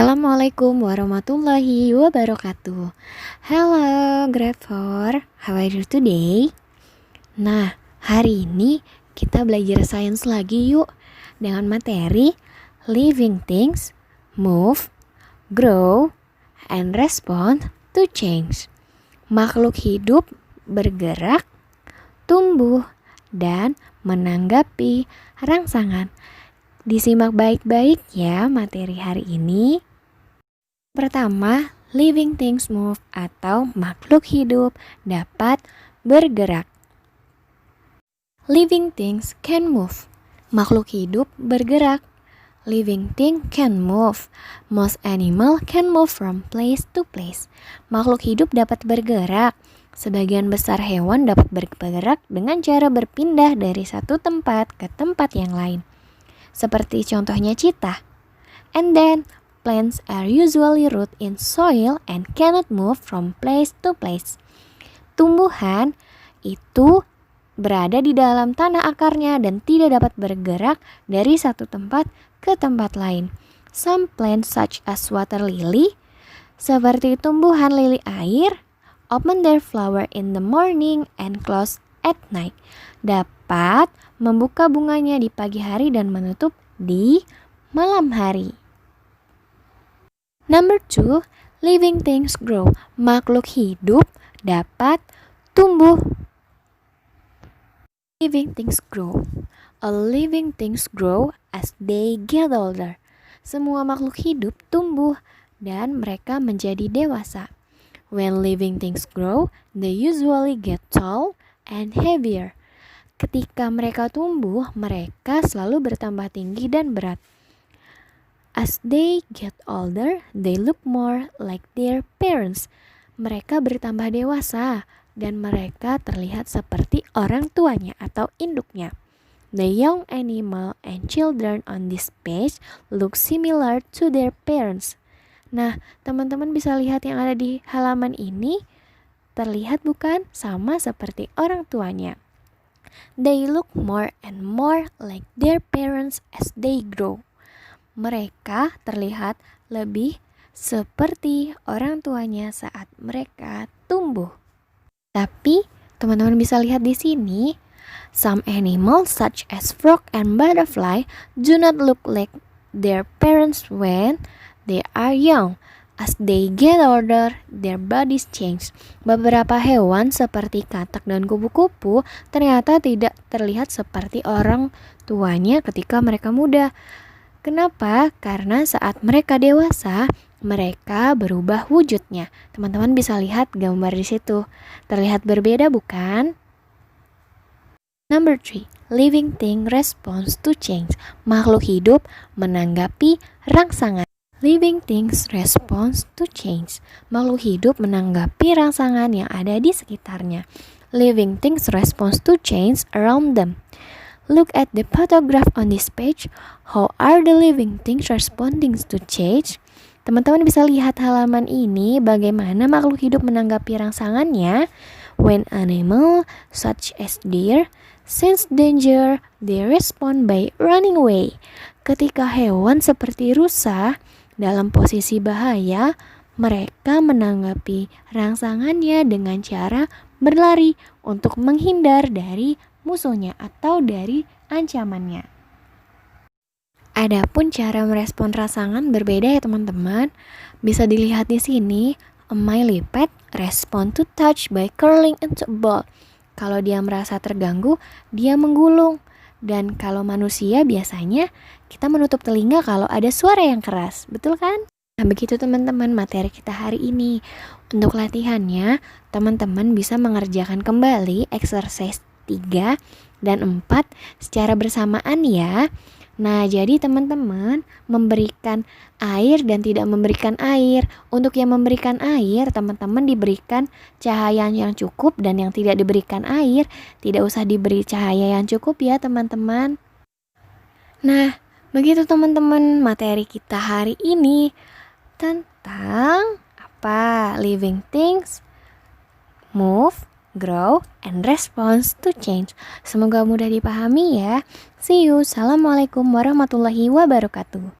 Assalamualaikum warahmatullahi wabarakatuh. Hello, grade 4. How are you today? Nah, hari ini kita belajar sains lagi yuk dengan materi living things move, grow, and respond to change. Makhluk hidup bergerak, tumbuh, dan menanggapi rangsangan. Disimak baik-baik ya materi hari ini. Pertama, living things move atau makhluk hidup dapat bergerak. Living things can move. Makhluk hidup bergerak. Living thing can move. Most animal can move from place to place. Makhluk hidup dapat bergerak. Sebagian besar hewan dapat bergerak dengan cara berpindah dari satu tempat ke tempat yang lain. Seperti contohnya cheetah. And then, plants are usually rooted in soil and cannot move from place to place. Tumbuhan itu berada di dalam tanah akarnya dan tidak dapat bergerak dari satu tempat ke tempat lain. Some plants such as water lily, seperti tumbuhan lili air, open their flower in the morning and close at night. Dapat membuka bunganya di pagi hari dan menutup di malam hari. Number 2, living things grow. Makhluk hidup dapat tumbuh. Living things grow. All living things grow as they get older. Semua makhluk hidup tumbuh dan mereka menjadi dewasa. When living things grow, they usually get tall and heavier. Ketika mereka tumbuh, mereka selalu bertambah tinggi dan berat. As they get older, they look more like their parents. Mereka bertambah dewasa dan mereka terlihat seperti orang tuanya atau induknya. The young animal and children on this page look similar to their parents. Nah, teman-teman bisa lihat yang ada di halaman ini. Terlihat bukan? Sama seperti orang tuanya. They look more and more like their parents as they grow. Mereka terlihat lebih seperti orang tuanya saat mereka tumbuh. Tapi teman-teman bisa lihat di sini, some animals such as frog and butterfly do not look like their parents when they are young. As they get older, their bodies change. Beberapa hewan seperti katak dan kupu-kupu ternyata tidak terlihat seperti orang tuanya ketika mereka muda. Kenapa? Karena saat mereka dewasa, mereka berubah wujudnya. Teman-teman bisa lihat gambar di situ. Terlihat berbeda bukan? Number 3, living thing responds to change. Makhluk hidup menanggapi rangsangan. Living things responds to change. Makhluk hidup menanggapi rangsangan yang ada di sekitarnya. Living things responds to change around them. Look at the photograph on this page. How are the living things responding to change? Teman-teman bisa lihat halaman ini bagaimana makhluk hidup menanggapi rangsangannya. When animal such as deer sense danger, they respond by running away. Ketika hewan seperti rusa dalam posisi bahaya, mereka menanggapi rangsangannya dengan cara berlari untuk menghindar dari musuhnya atau dari ancamannya. Adapun cara merespon rangsangan berbeda ya teman-teman. Bisa dilihat di sini, a millipede respond to touch by curling into a ball. Kalau dia merasa terganggu, dia menggulung. Dan kalau manusia biasanya kita menutup telinga kalau ada suara yang keras, betul kan? Nah begitu teman-teman materi kita hari ini. Untuk latihannya, teman-teman bisa mengerjakan kembali exercise 3 dan 4 secara bersamaan ya. Nah jadi teman-teman memberikan air dan tidak memberikan air. Untuk yang memberikan air, teman-teman diberikan cahaya yang cukup, dan yang tidak diberikan air tidak usah diberi cahaya yang cukup ya teman-teman. Nah begitu teman-teman materi kita hari ini tentang apa? Living things move, grow, and response to change. Semoga mudah dipahami ya. See you. Assalamualaikum warahmatullahi wabarakatuh.